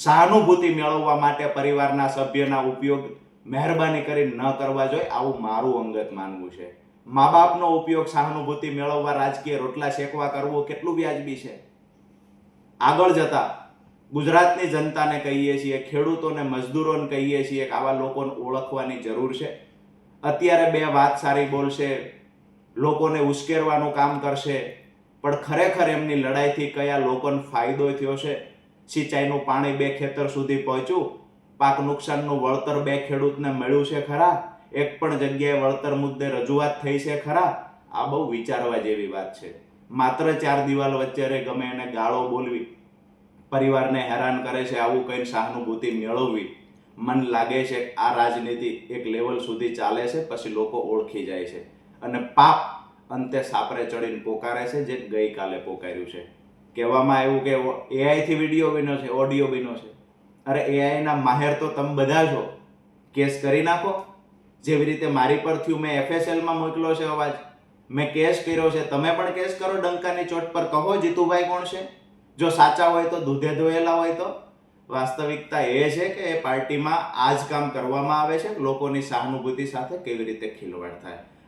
સહાનુભૂતિ મેળવવા માટે પરિવારના સભ્યના ઉપયોગ મહેરબાની કરીને ન કરવા જોઈએ, આવું મારું અંગત માનવું છે. મા બાપનો ઉપયોગ સહાનુભૂતિ મેળવવા રાજકીય રોટલા શેકવા કરવું કેટલું વ્યાજબી છે? આગળ જતા ગુજરાતની જનતાને કહીએ છીએ, ખેડૂતોને, મજદૂરોને કહીએ છીએ કે આવા લોકોને ઓળખવાની જરૂર છે. અત્યારે બે વાત સારી બોલશે, લોકોને ઉશ્કેરવાનું કામ કરશે, પણ ખરેખર એમની લડાઈથી કયા લોકોને ફાયદો થયો છે? સિંચાઈનું પાણી બે ખેતર સુધી પહોંચ્યું, પાક નુકસાનનું વળતર બે ખેડૂતને મળ્યું છે ખરા? એક પણ જગ્યાએ વળતર મુદ્દે રજૂઆત થઈ છે ખરા? આ બહુ વિચારવા જેવી વાત છે. માત્ર ચાર દિવાલ વચ્ચે ગમે એને ગાળો બોલવી, પરિવારને હેરાન કરે છે, આવું કઈ સહાનુભૂતિ મેળવવી, મન લાગે છે આ રાજનીતિ એક લેવલ સુધી ચાલે છે, પછી લોકો ઓળખી જાય છે અને પાપ અંતે સાપરે ચડીને પોકારે છે, જે ગઈકાલે પોકાર્યું છે. કહેવામાં આવ્યું કે એઆઈ થી વિડીયો બન્યો છે, ઓડિયો બન્યો છે. અરે એઆઈ ના માહેર તો તમે બધા છો, કેસ કરી નાખો. જેવી રીતે મારી પર થયું, મેં FSL માં મોકલ્યો છે અવાજ, મેં કેસ કર્યો છે, તમે પણ કેસ કરો ડંકાની ચોટ પર. કહો જીતુભાઈ કોણ છે, જો સાચા હોય તો, દૂધે ધોયેલા હોય તો. વાસ્તવિકતા એ છે કે એ પાર્ટીમાં આ જ કામ કરવામાં આવે છે, લોકોની સહાનુભૂતિ સાથે કેવી રીતે ખિલવાડ થાય.